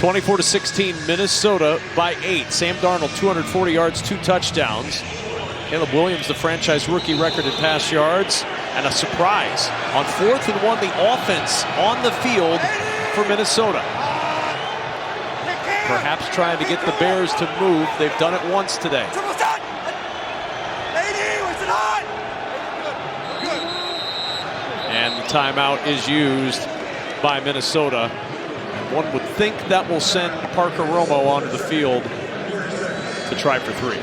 24-16, Minnesota by 8. Sam Darnold, 240 yards, 2 touchdowns. Caleb Williams, the franchise rookie record in pass yards. And a surprise. On 4th and 1, the offense on the field for Minnesota. Perhaps trying to get the Bears to move. They've done it once today. And the timeout is used by Minnesota. And one would think that will send Parker Romo onto the field to try for 3.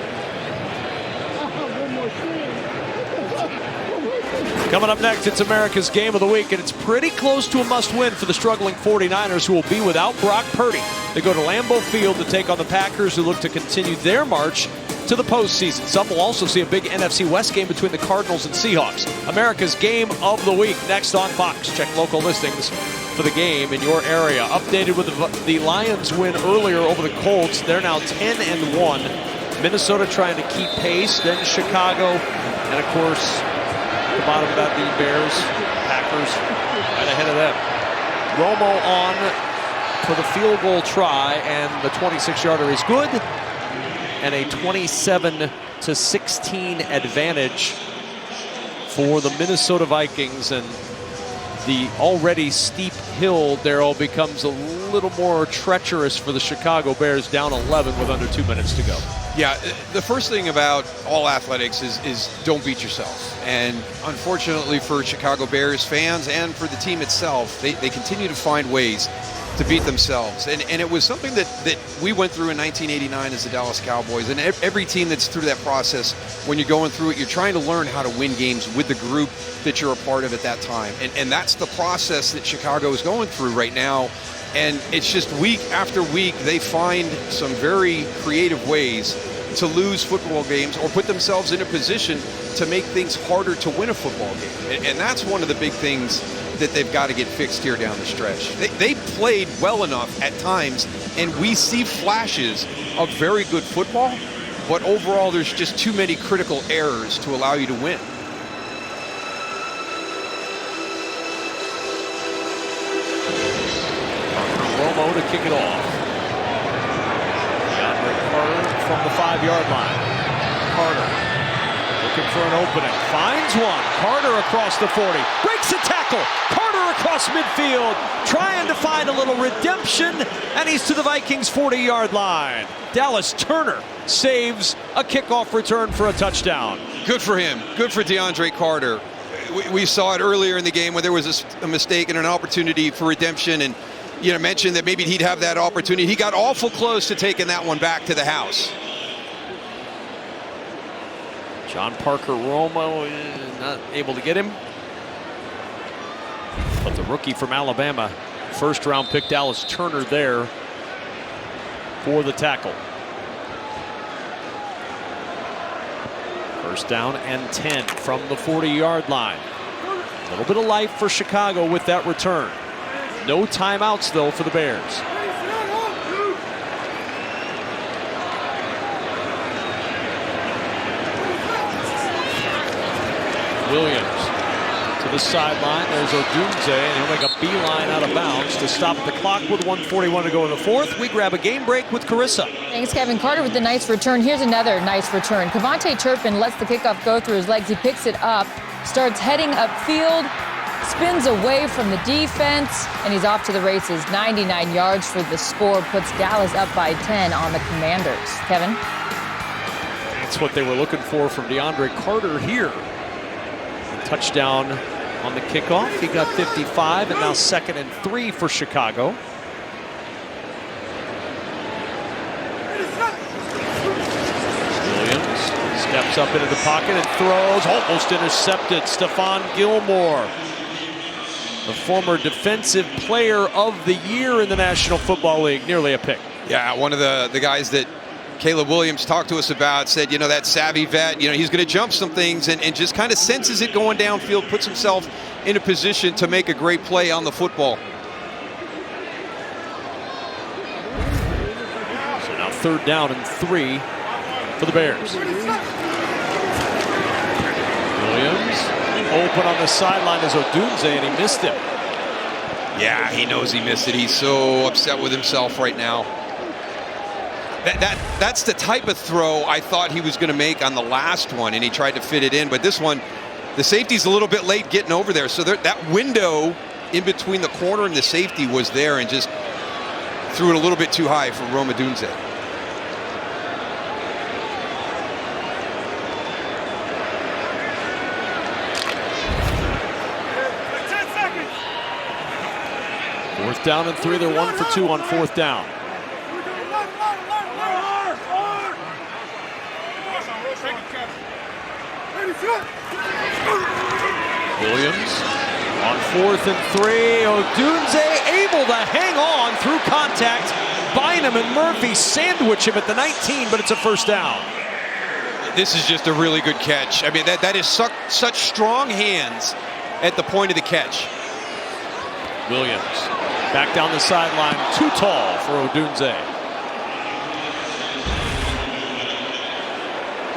Coming up next, it's America's Game of the Week, and it's pretty close to a must-win for the struggling 49ers, who will be without Brock Purdy. They go to Lambeau Field to take on the Packers, who look to continue their march to the postseason. Some will also see a big NFC West game between the Cardinals and Seahawks. America's Game of the Week next on Fox. Check local listings for the game in your area. Updated with the Lions win earlier over the Colts. They're now 10-1. Minnesota trying to keep pace, then Chicago, and of course, the bottom of that, the Bears, Packers, right ahead of them. Romo on for the field goal try, and the 26-yarder is good. And a 27-16 advantage for the Minnesota Vikings. And the already steep hill, Darryl, becomes a little more treacherous for the Chicago Bears, down 11 with under 2 minutes to go. Yeah, the first thing about all athletics is don't beat yourself. And unfortunately for Chicago Bears fans and for the team itself, they continue to find ways to beat themselves. And it was something that we went through in 1989 as the Dallas Cowboys. And every team that's through that process, when you're going through it, you're trying to learn how to win games with the group that you're a part of at that time. And that's the process that Chicago is going through right now. And it's just week after week, they find some very creative ways to lose football games or put themselves in a position to make things harder to win a football game. And that's one of the big things that they've got to get fixed here down the stretch. They played well enough at times, and we see flashes of very good football, but overall there's just too many critical errors to allow you to win. Romo to kick it off. DeAndre Carter from the 5-yard line. Carter looking for an opening. Finds one. Carter across the 40. Breaks a tackle. Carter across midfield. Trying to find a little redemption. And he's to the Vikings' 40-yard line. Dallas Turner saves a kickoff return for a touchdown. Good for him. Good for DeAndre Carter. We saw it earlier in the game where there was a mistake and an opportunity for redemption, and mentioned that maybe he'd have that opportunity. He got awful close to taking that one back to the house. John Parker Romo not able to get him. But the rookie from Alabama, first-round pick Dallas Turner there for the tackle. First down and 10 from the 40-yard line. A little bit of life for Chicago with that return. No timeouts, though, for the Bears. Williams to the sideline. There's Odunze, and he'll make a beeline out of bounds to stop the clock with 1:41 to go in the fourth. We grab a game break with Carissa. Thanks, Kevin. Carter with the nice return. Here's another nice return. Kevontae Turpin lets the kickoff go through his legs. He picks it up, starts heading upfield, spins away from the defense, and he's off to the races. 99 yards for the score, puts Dallas up by 10 on the Commanders. Kevin? That's what they were looking for from DeAndre Carter here. Touchdown on the kickoff. He got 55, and now 2nd and 3 for Chicago. Williams steps up into the pocket and throws, almost intercepted. Stephon Gilmore, the former Defensive Player of the Year in the National Football League, nearly a pick. Yeah, one of the guys that Caleb Williams talked to us about, said, that savvy vet, he's going to jump some things and just kind of senses it going downfield, puts himself in a position to make a great play on the football. So now 3rd down and 3 for the Bears. Williams open on the sideline as Odunze, and he missed him. Yeah, he knows he missed it. He's so upset with himself right now. That's the type of throw I thought he was going to make on the last one, and he tried to fit it in. But this one, the safety's a little bit late getting over there. So that window in between the corner and the safety was there, and just threw it a little bit too high for Roma Dunze. Fourth down and 3. They're 1 for 2 on fourth down. Williams on 4th and 3. Odunze able to hang on through contact. Bynum and Murphy sandwich him at the 19, but it's a first down. This is just a really good catch. I mean, that is such strong hands at the point of the catch. Williams back down the sideline, too tall for Odunze.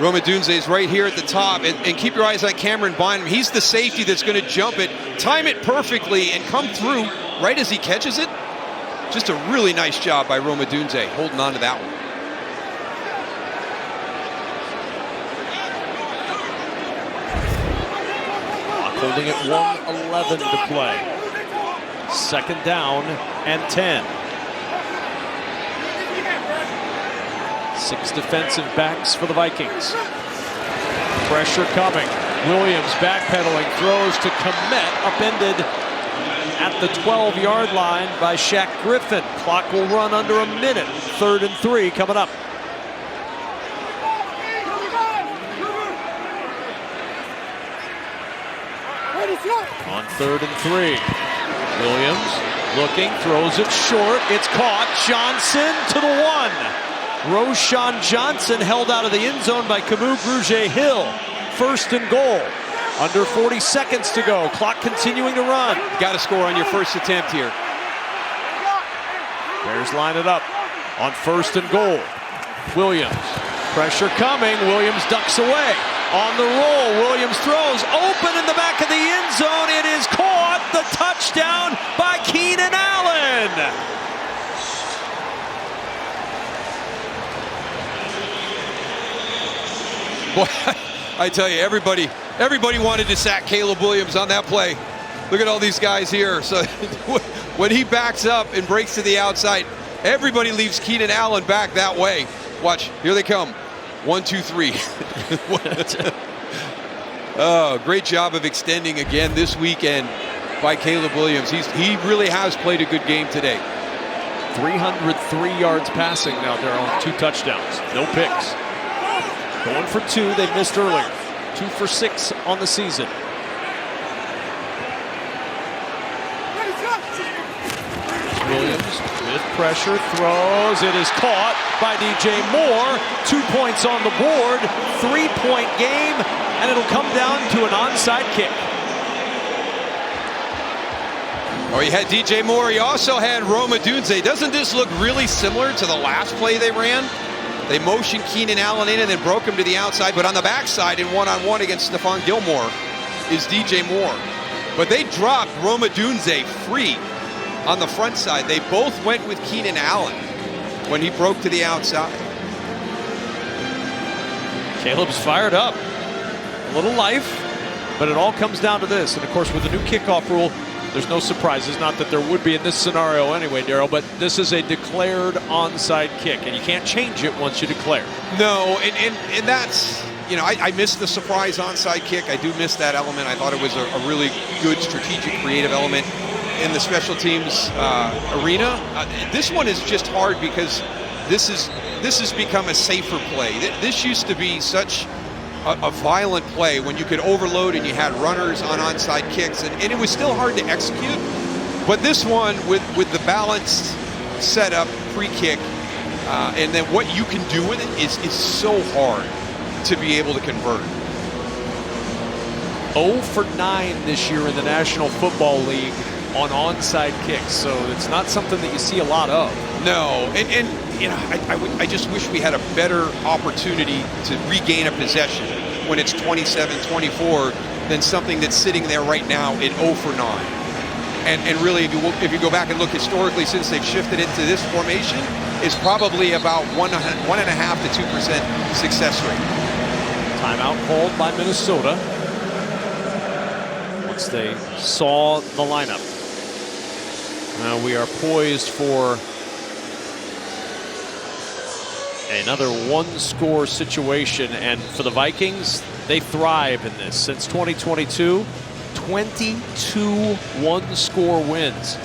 Roma Dunze is right here at the top, and keep your eyes on Cameron Bynum. He's the safety that's going to jump it, time it perfectly, and come through right as he catches it. Just a really nice job by Roma Dunze holding on to that one. Holding it 1:11 to play. Second down and 10. 6 defensive backs for the Vikings. Pressure coming. Williams backpedaling, throws to Kmet, upended at the 12-yard line by Shaq Griffin. Clock will run under a minute. 3rd and 3 coming up. On 3rd and 3. Williams looking, throws it short. It's caught. Johnson to the 1. Roshan Johnson held out of the end zone by Camus Grugier-Hill. 1st and goal. Under 40 seconds to go. Clock continuing to run. Got to score on your first attempt here. Bears line it up on 1st and goal. Williams. Pressure coming. Williams ducks away. On the roll, Williams throws, open in the back of the end zone. It is caught, the touchdown by Keenan Allen. Boy, I tell you, everybody wanted to sack Caleb Williams on that play. Look at all these guys here. So when he backs up and breaks to the outside, everybody leaves Keenan Allen back that way. Watch, here they come. 1, 2, 3. Oh, great job of extending again this weekend by Caleb Williams. He really has played a good game today. 303 yards passing now. They're on 2 touchdowns. No picks. Going for 2. They missed earlier. 2 for 6 on the season. Williams with pressure, throws. It is caught by DJ Moore. 2 points on the board. 3-point game, and it'll come down to an onside kick. Oh, you had DJ Moore. You also had Roma Dunze. Doesn't this look really similar to the last play they ran? They motioned Keenan Allen in and then broke him to the outside, but on the backside in one-on-one against Stephon Gilmore is DJ Moore. But they dropped Roma Dunze free on the front side. They both went with Keenan Allen when he broke to the outside. Caleb's fired up. A little life, but it all comes down to this. And of course, with the new kickoff rule, there's no surprises. Not that there would be in this scenario anyway, Daryl, but this is a declared onside kick, and you can't change it once you declare. No, and that's, you know, I missed the surprise onside kick. I do miss that element. I thought it was a really good strategic, creative element in the special teams arena. This one is just hard because this has become a safer play. This used to be such a violent play when you could overload and you had runners on onside kicks, and it was still hard to execute. But this one, with the balanced setup, pre-kick, and then what you can do with it is so hard to be able to convert. 0 for 9 this year in the National Football League on onside kicks, so it's not something that you see a lot of. No, and you know, I just wish we had a better opportunity to regain a possession when it's 27-24 than something that's sitting there right now at 0 for 9. And really, if you go back and look historically since they've shifted into this formation, is probably about 1.5 to 2% success rate. Timeout called by Minnesota once they saw the lineup. Now we are poised for another one-score situation, and for the Vikings, they thrive in this. Since 2022, 22 one-score wins.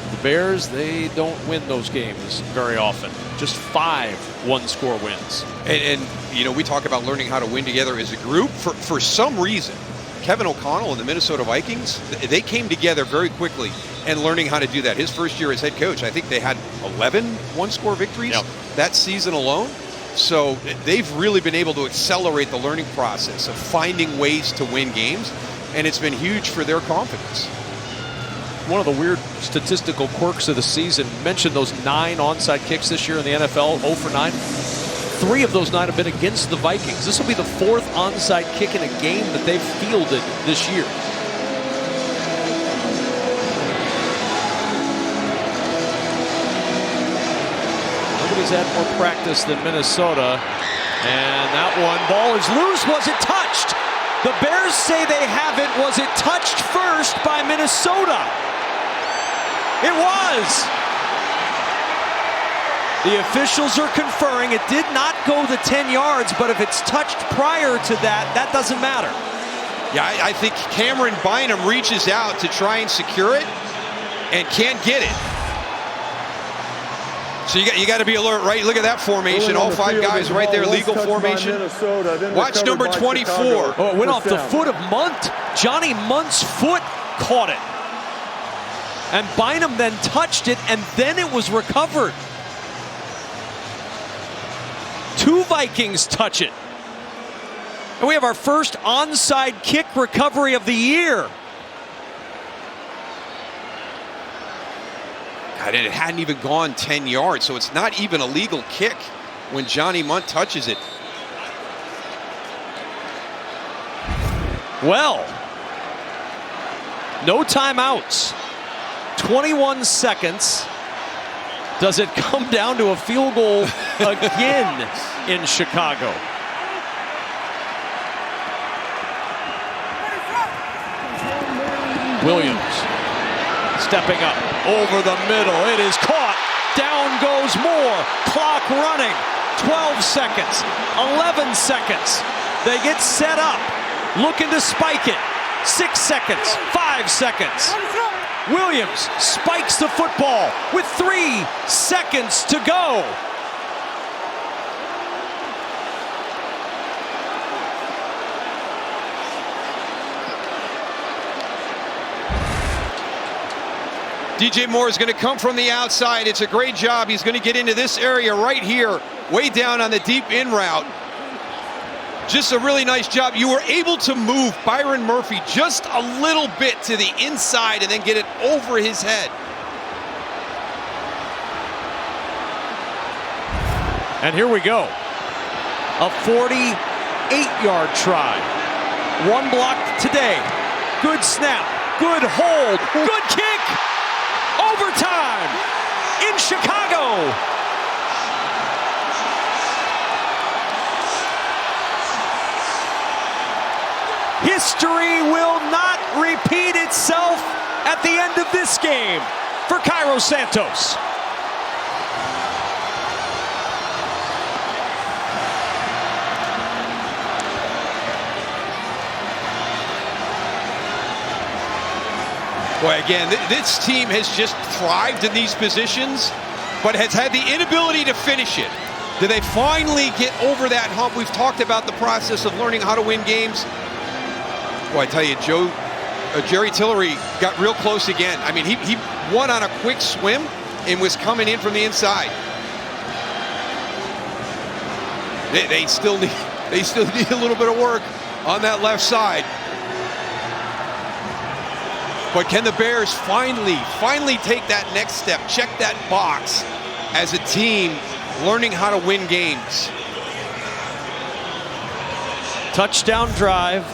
The Bears, they don't win those games very often. Just 5 one-score wins. And you know, we talk about learning how to win together as a group. For some reason, Kevin O'Connell and the Minnesota Vikings, they came together very quickly and learning how to do that. His first year as head coach, I think they had 11 one-score victories that season alone. So they've really been able to accelerate the learning process of finding ways to win games, and it's been huge for their confidence. One of the weird statistical quirks of the season, mentioned those 9 onside kicks this year in the NFL, 0 for 9. 3 of those 9 have been against the Vikings. This will be the 4th onside kick in a game that they've fielded this year. Nobody's had more practice than Minnesota. And that one, ball is loose. Was it touched? The Bears say they haven't. Was it touched first by Minnesota? It was. The officials are conferring it did not go the 10 yards, but if it's touched prior to that, that doesn't matter. Yeah, I think Cameron Bynum reaches out to try and secure it and can't get it. So you got to be alert, right? Look at that formation. All 5 guys right there, legal formation. Watch number 24. Oh, it went off the foot of Munt. Johnny Munt's foot caught it. And Bynum then touched it, and then it was recovered. 2 Vikings touch it. And we have our first onside kick recovery of the year. God, and it hadn't even gone 10 yards, so it's not even a legal kick when Johnny Munt touches it. Well, no timeouts. 21 seconds. Does it come down to a field goal again in Chicago? Williams stepping up over the middle. It is caught. Down goes Moore. Clock running. 12 seconds. 11 seconds. They get set up. Looking to spike it. 6 seconds. 5 seconds. Williams spikes the football with 3 seconds to go. DJ Moore is going to come from the outside. It's a great job. He's going to get into this area right here, way down on the deep in route. Just a really nice job. You were able to move Byron Murphy just a little bit to the inside and then get it over his head. And here we go. A 48-yard try. 1 block today. Good snap. Good hold. Good kick. Overtime in Chicago. History will not repeat itself at the end of this game for Cairo Santos. Boy, again, this team has just thrived in these positions, but has had the inability to finish it. Do they finally get over that hump? We've talked about the process of learning how to win games. Boy, I tell you, Jerry Tillery got real close again. I mean, he won on a quick swim and was coming in from the inside. They still need a little bit of work on that left side. But can the Bears finally take that next step, check that box as a team learning how to win games? Touchdown drive.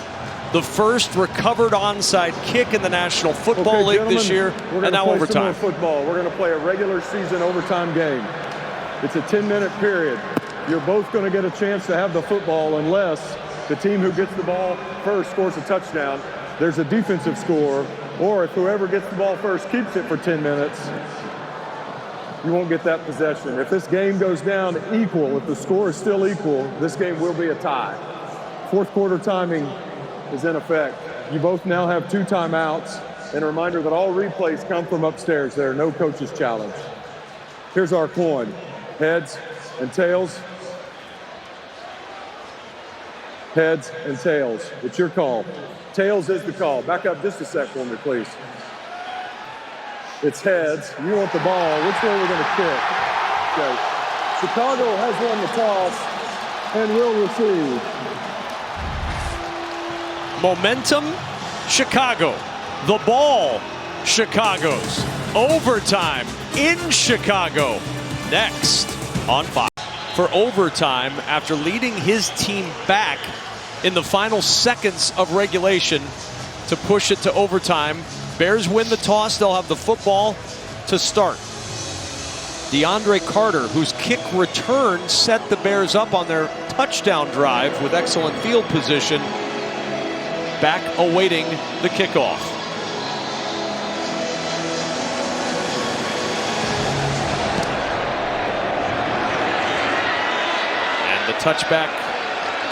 The first recovered onside kick in the National Football League this year, and now overtime. Football. We're going to play a regular season overtime game. It's a 10-minute period. You're both going to get a chance to have the football unless the team who gets the ball first scores a touchdown. There's a defensive score, or if whoever gets the ball first keeps it for 10 minutes, you won't get that possession. If this game goes down equal, if the score is still equal, this game will be a tie. Fourth quarter timing is in effect. You both now have 2 timeouts, and a reminder that all replays come from upstairs. There are no coach's challenge. Here's our coin. Heads and tails. Heads and tails. It's your call. Tails is the call. Back up just a sec for me, please. It's heads. You want the ball. Which way we're going to kick? Okay. Chicago has won the toss and will receive. Momentum, Chicago. The ball, Chicago's. Overtime in Chicago. Next on Fox. For overtime, after leading his team back in the final seconds of regulation to push it to overtime, Bears win the toss. They'll have the football to start. DeAndre Carter, whose kick return set the Bears up on their touchdown drive with excellent field position, back awaiting the kickoff. And the touchback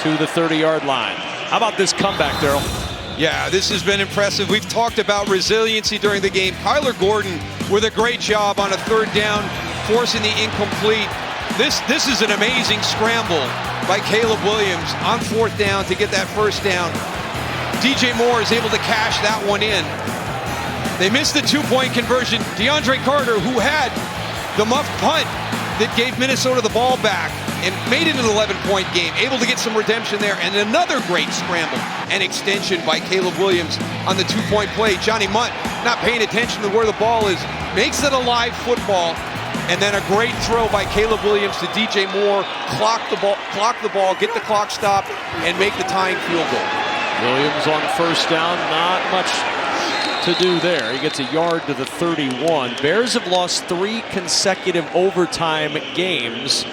to the 30-yard line. How about this comeback, Daryl? Yeah, this has been impressive. We've talked about resiliency during the game. Kyler Gordon with a great job on a 3rd down, forcing the incomplete. This is an amazing scramble by Caleb Williams on 4th down to get that 1st down. DJ Moore is able to cash that one in. They missed the 2-point conversion. DeAndre Carter, who had the muffed punt that gave Minnesota the ball back and made it an 11-point game, able to get some redemption there, and another great scramble and extension by Caleb Williams on the 2-point play. Johnny Munt, not paying attention to where the ball is, makes it a live football, and then a great throw by Caleb Williams to DJ Moore, clock the ball, get the clock stopped, and make the tying field goal. Williams on 1st down, not much to do there. He gets a yard to the 31. Bears have lost 3 consecutive overtime games,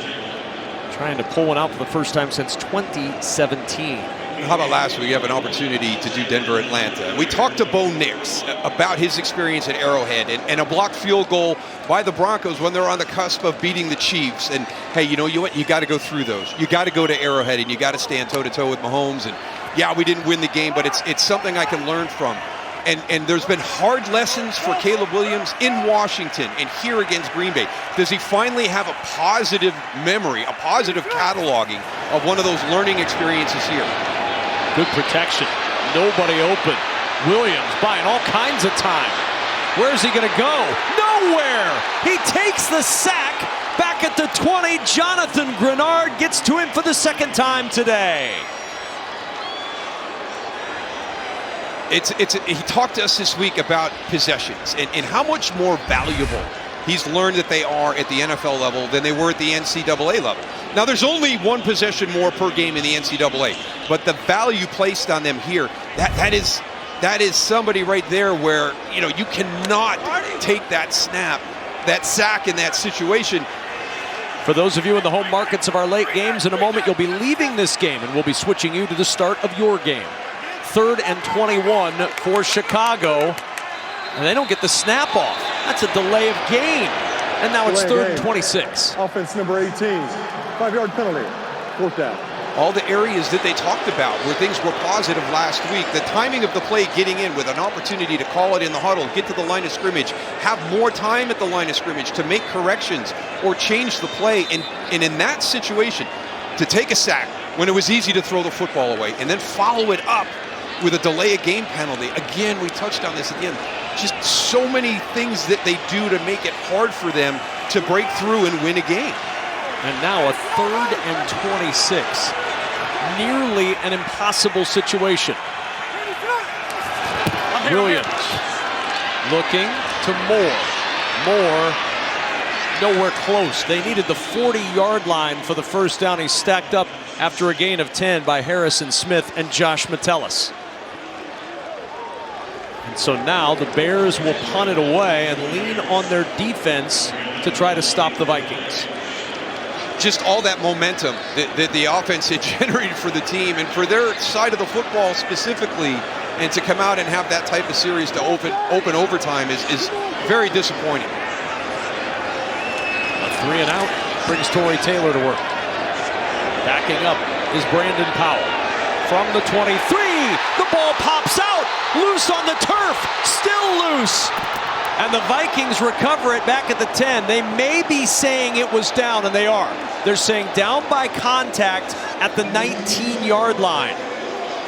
trying to pull one out for the first time since 2017. How about last week? You have an opportunity to do Denver-Atlanta. We talked to Bo Nix about his experience at Arrowhead and a blocked field goal by the Broncos when they're on the cusp of beating the Chiefs. And hey, you know what? You got to go through those. You got to go to Arrowhead and you got to stand toe-to-toe with Mahomes. And yeah, we didn't win the game, but it's something I can learn from. And there's been hard lessons for Caleb Williams in Washington and here against Green Bay. Does he finally have a positive memory, a positive cataloging of one of those learning experiences here? Good protection. Nobody open. Williams buying all kinds of time. Where's he going to go? Nowhere! He takes the sack back at the 20. Jonathan Grenard gets to him for the 2nd time today. He talked to us this week about possessions and how much more valuable he's learned that they are at the NFL level than they were at the NCAA level. Now, there's only 1 possession more per game in the NCAA, but the value placed on them here, that is somebody right there where, you know, you cannot take that snap, that sack in that situation. For those of you in the home markets of our late games, in a moment you'll be leaving this game and we'll be switching you to the start of your game. 3rd and 21 for Chicago, and they don't get the snap off. That's a delay of game, and now it's 3rd and 26. Offense number 18, 5-yard penalty, 4th down. All the areas that they talked about where things were positive last week, the timing of the play getting in with an opportunity to call it in the huddle, get to the line of scrimmage, have more time at the line of scrimmage to make corrections or change the play, and in that situation, to take a sack when it was easy to throw the football away and then follow it up with a delay of game penalty. Again, we touched on this again. Just so many things that they do to make it hard for them to break through and win a game. And now a 3rd and 26. Nearly an impossible situation. Williams looking to Moore. Moore nowhere close. They needed the 40-yard line for the 1st down. He's stacked up after a gain of 10 by Harrison Smith and Josh Metellus. And so now the Bears will punt it away and lean on their defense to try to stop the Vikings. Just all that momentum that the offense had generated for the team and for their side of the football specifically, and to come out and have that type of series to open overtime is very disappointing. A 3 and out brings Torrey Taylor to work. Backing up is Brandon Powell. From the 23, the ball pops out, loose on the turf, still loose. And the Vikings recover it back at the 10. They may be saying it was down, and they are. They're saying down by contact at the 19-yard line.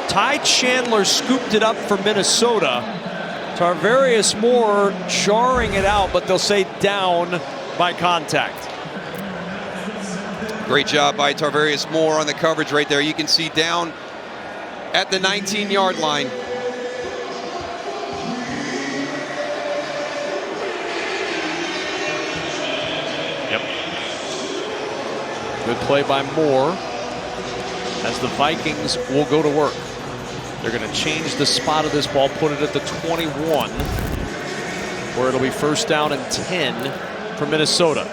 Ty Chandler scooped it up for Minnesota. Tarvarius Moore jarring it out, but they'll say down by contact. Great job by Tarvarius Moore on the coverage right there. You can see down at the 19-yard line. Yep. Good play by Moore as the Vikings will go to work. They're going to change the spot of this ball, put it at the 21, where it'll be first down and 10 for Minnesota.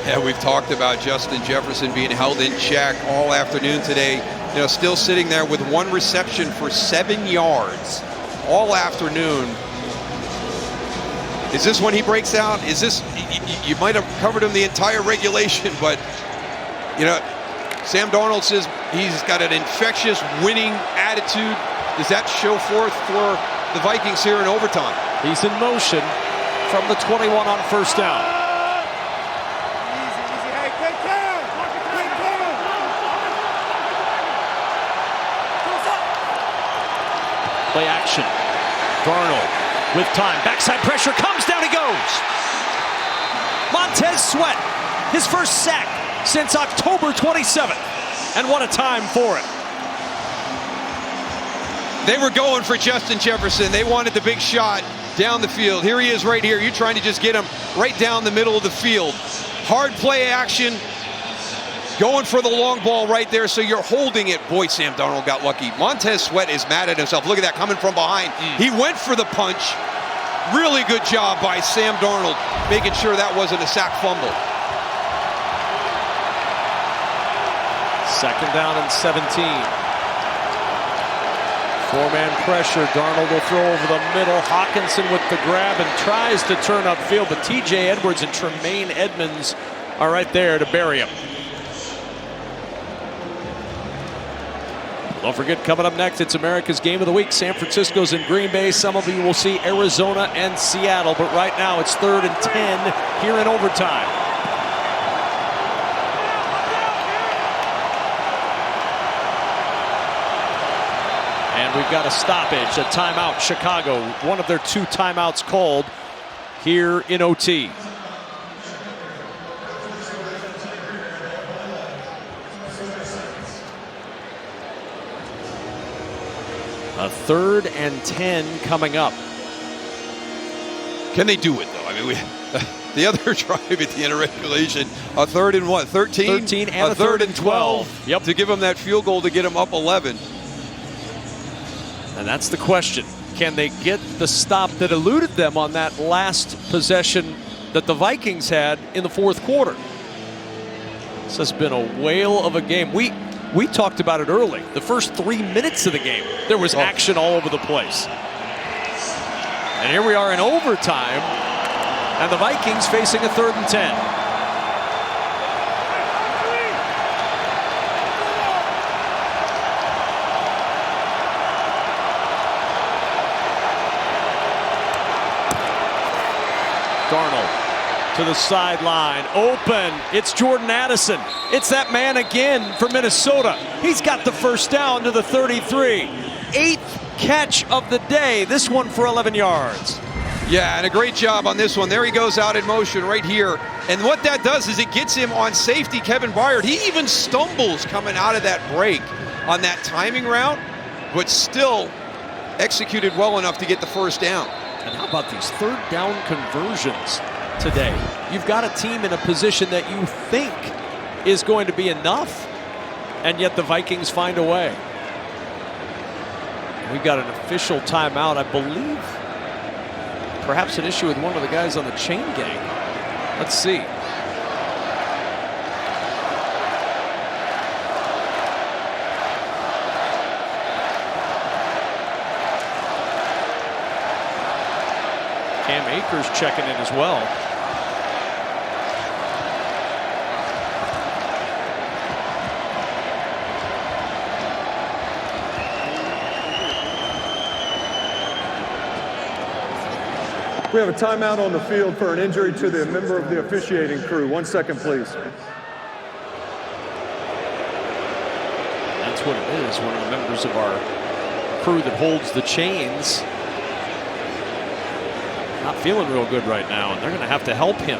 Yeah, we've talked about Justin Jefferson being held in check all afternoon today. You know, still sitting there with 1 reception for 7 yards all afternoon. Is this when he breaks out? Is this, you might have covered him the entire regulation, but, you know, Sam Darnold says he's got an infectious winning attitude. Does that show forth for the Vikings here in overtime? He's in motion from the 21 on first down. Play action. Darnold with time. Backside pressure comes down. He goes. Montez Sweat, his first sack since October 27th. And what a time for it. They were going for Justin Jefferson. They wanted the big shot down the field. Here he is right here. You're trying to just get him right down the middle of the field. Hard play action. Going for the long ball right there, so you're holding it. Boy, Sam Darnold got lucky. Montez Sweat is mad at himself. Look at that, coming from behind. He went for the punch. Really good job by Sam Darnold, making sure that wasn't a sack fumble. Second down and 17. 4-man pressure. Darnold will throw over the middle. Hawkinson with the grab and tries to turn upfield, but T.J. Edwards and Tremaine Edmonds are right there to bury him. Don't forget, coming up next, it's America's Game of the Week. San Francisco's in Green Bay. Some of you will see Arizona and Seattle, but right now it's 3rd and 10 here in overtime. And we've got a stoppage, a timeout. Chicago, one of their 2 timeouts called here in OT. A 3rd and 10 coming up. Can they do it, though? I mean, the other drive at the end of regulation, a 3rd and what, 13? 13 and a 3rd and 12. Yep. To give them that field goal to get them up 11. And that's the question. Can they get the stop that eluded them on that last possession that the Vikings had in the 4th quarter? This has been a whale of a game. We talked about it early. The first 3 minutes of the game, there was action all over the place. And here we are in overtime, and the Vikings facing a 3rd and 10. Darnold to the sideline, open. It's Jordan Addison. It's that man again for Minnesota. He's got the first down to the 33. 8th catch of the day. This one for 11 yards. Yeah, and a great job on this one. There he goes out in motion right here. And what that does is it gets him on safety, Kevin Byard. He even stumbles coming out of that break on that timing route, but still executed well enough to get the first down. And how about these 3rd down conversions today? You've got a team in a position that you think is going to be enough, and yet the Vikings find a way. We've got an official timeout, I believe. Perhaps an issue with one of the guys on the chain gang. Let's see. Cam Akers checking in as well. We have a timeout on the field for an injury to the member of the officiating crew. 1 second, please. That's what it is. One of the members of our crew that holds the chains not feeling real good right now, and they're going to have to help him.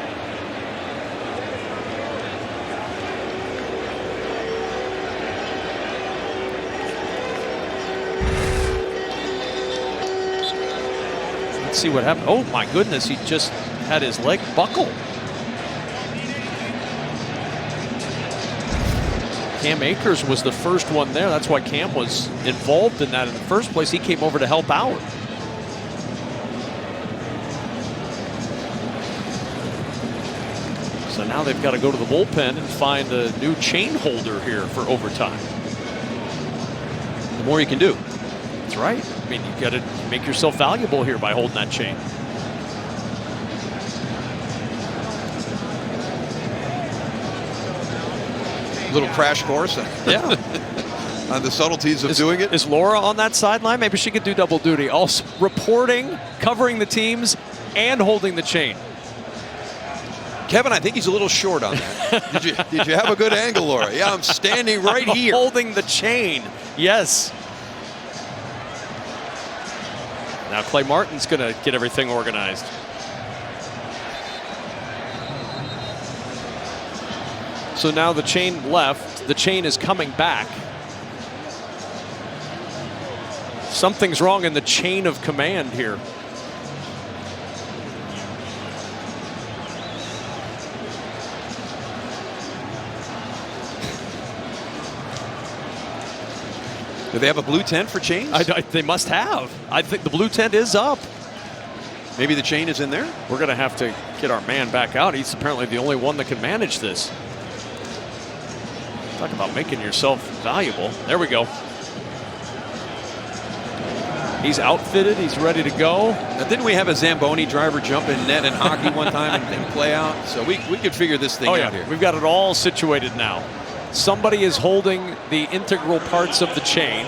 Let's see what happened. Oh my goodness, he just had his leg buckle. Cam Akers was the first one there. That's why Cam was involved in that in the first place. He came over to help out. So now they've got to go to the bullpen and find a new chain holder here for overtime. The more you can do. That's right. I mean, you've got to make yourself valuable here by holding that chain. Little crash course. Yeah. On the subtleties of doing it. Is Laura on that sideline? Maybe she could do double duty. Also reporting, covering the teams, and holding the chain. Kevin, I think he's a little short on that. Did you have a good angle, Laura? Yeah, I'm standing right here. Holding the chain. Yes. Now Clay Martin's going to get everything organized. So now the chain left. The chain is coming back. Something's wrong in the chain of command here. Do they have a blue tent for chains? They must have. I think the blue tent is up. Maybe the chain is in there? We're going to have to get our man back out. He's apparently the only one that can manage this. Talk about making yourself valuable. There we go. He's outfitted. He's ready to go. Now, didn't we have a Zamboni driver jump in net in hockey one time and play out? So we could figure this thing out here. We've got it all situated now. Somebody is holding the integral parts of the chain.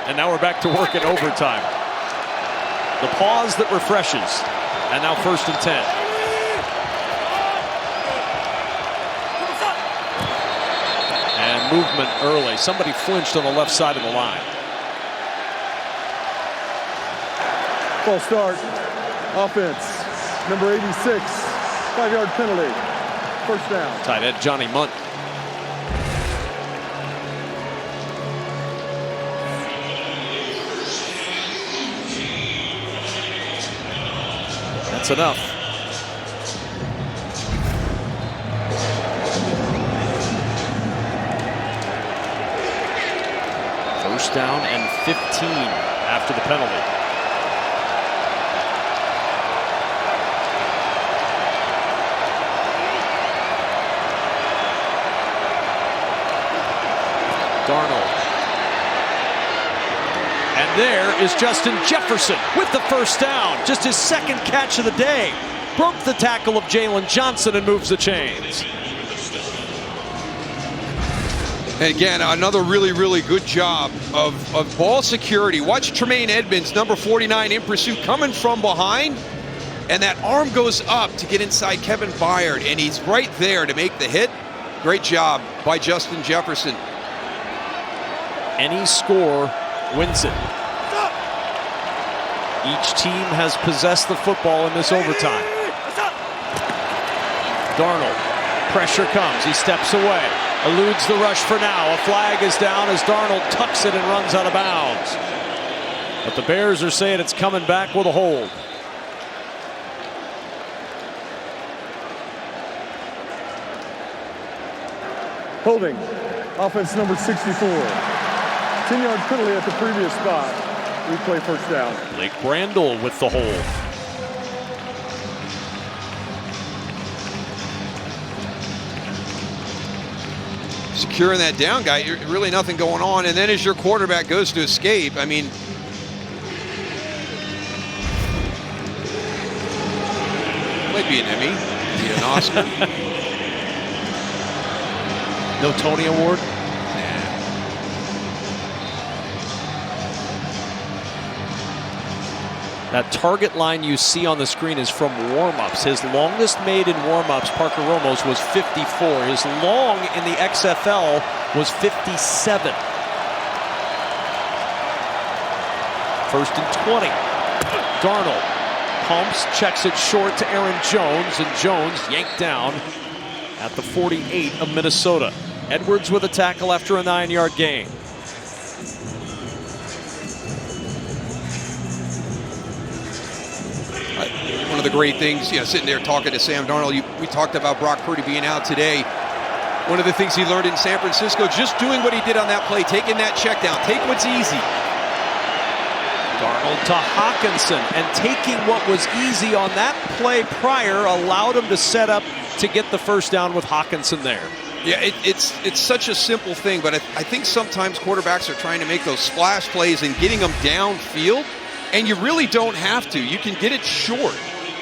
And now we're back to work in overtime. The pause that refreshes. And now 1st and 10. And movement early. Somebody flinched on the left side of the line. False start. Offense. Number 86. 5-yard penalty. 1st down. Tight end Johnny Munt. That's enough. First down and 15 after the penalty. Darnold. And there is Justin Jefferson with the 1st down. Just his 2nd catch of the day. Broke the tackle of Jalen Johnson and moves the chains. And again, another really, really good job of ball security. Watch Tremaine Edmonds, number 49 in pursuit, coming from behind. And that arm goes up to get inside Kevin Byard. And he's right there to make the hit. Great job by Justin Jefferson. Any score wins it. Each team has possessed the football in this overtime. Darnold, pressure comes, he steps away, eludes the rush for now. A flag is down as Darnold tucks it and runs out of bounds. But the Bears are saying it's coming back with a hold. Holding. Offense number 64. 10-yard penalty at the previous spot. Replay first down. Blake Brandel with the hold. Securing that down guy, really nothing going on. And then as your quarterback goes to escape, I mean, might be an Emmy, be an Oscar. No Tony Award? That target line you see on the screen is from warm-ups. His longest made in warm-ups, Parker Romo's, was 54. His long in the XFL was 57. First and 20. Darnold pumps, checks it short to Aaron Jones, and Jones yanked down at the 48 of Minnesota. Edwards with a tackle after a 9-yard gain. One of the great things, sitting there talking to Sam Darnold, we talked about Brock Purdy being out today. One of the things he learned in San Francisco, just doing what he did on that play, taking that check down, take what's easy. Darnold to Hockenson, and taking what was easy on that play prior allowed him to set up to get the first down with Hockenson there. Yeah, it's such a simple thing, but I think sometimes quarterbacks are trying to make those splash plays and getting them downfield, and you really don't have to. You can get it short.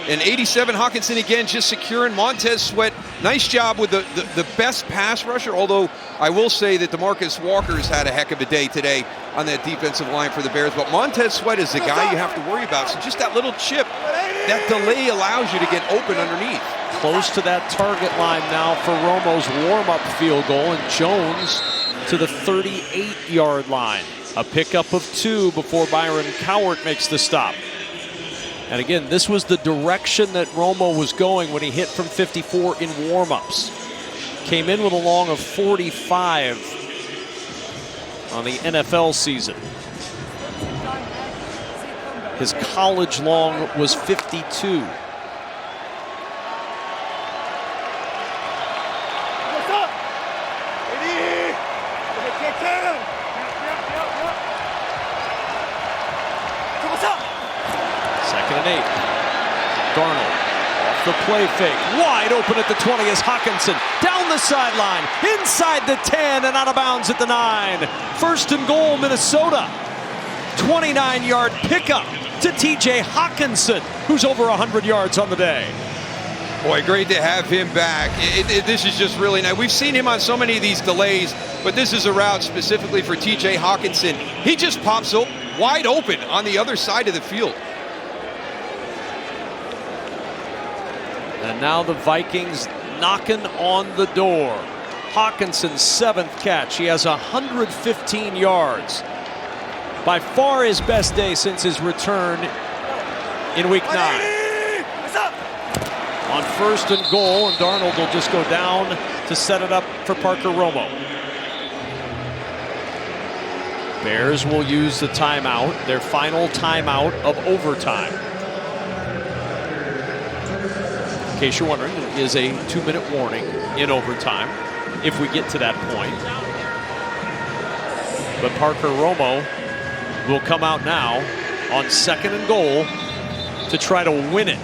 And 87, Hockenson again just securing. Montez Sweat, nice job with the best pass rusher, although I will say that DeMarcus Walker's had a heck of a day today on that defensive line for the Bears. But Montez Sweat is the guy you have to worry about. So just that little chip, that delay allows you to get open underneath. Close to that target line now for Romo's warm-up field goal, and Jones to the 38-yard line. A pickup of 2 before Byron Cowart makes the stop. And again, this was the direction that Romo was going when he hit from 54 in warm-ups. Came in with a long of 45 on the NFL season. His college long was 52. Second and 8. Darnold off the play fake. Wide open at the 20 is Hockenson. Down the sideline. Inside the 10 and out of bounds at the 9. First and goal, Minnesota. 29-yard pickup to TJ Hockenson, who's over 100 yards on the day. Boy, great to have him back. This is just really nice. We've seen him on so many of these delays, but this is a route specifically for TJ Hockenson. He just pops wide open on the other side of the field. And now the Vikings knocking on the door. Hawkinson's 7th catch. He has 115 yards. By far his best day since his return in week 9. On first and goal, and Darnold will just go down to set it up for Parker Romo. Bears will use the timeout, their final timeout of overtime. In case you're wondering, there is a 2-minute warning in overtime if we get to that point. But Parker Romo will come out now on second and goal to try to win it.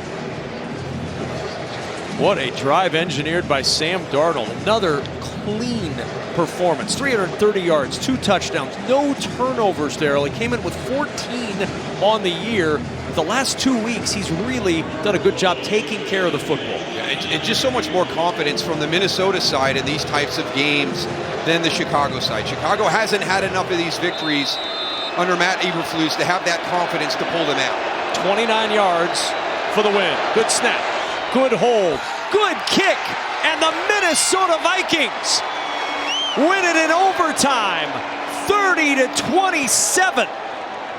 What a drive engineered by Sam Darnold. Another clean performance. 330 yards, 2 touchdowns, no turnovers there. He came in with 14 on the year. The last 2 weeks, he's really done a good job taking care of the football. Yeah, and just so much more confidence from the Minnesota side in these types of games than the Chicago side. Chicago hasn't had enough of these victories under Matt Eberflus to have that confidence to pull them out. 29 yards for the win. Good snap. Good hold, good kick, and the Minnesota Vikings win it in overtime, 30-27,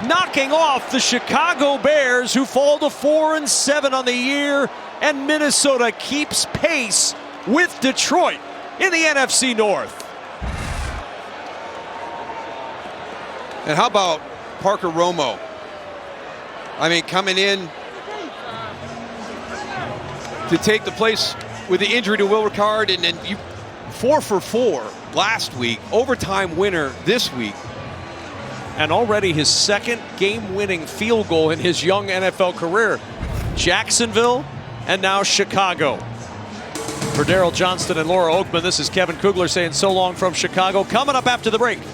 knocking off the Chicago Bears, who fall to 4-7 on the year, and Minnesota keeps pace with Detroit in the NFC North. And how about Parker Romo? I mean, coming in to take the place with the injury to Will Ricard, and then 4 for 4 last week, overtime winner this week. and already his second game-winning field goal in his young NFL career. Jacksonville and now Chicago. For Daryl Johnston and Laura Oakman, this is Kevin Kugler saying so long from Chicago. Coming up after the break.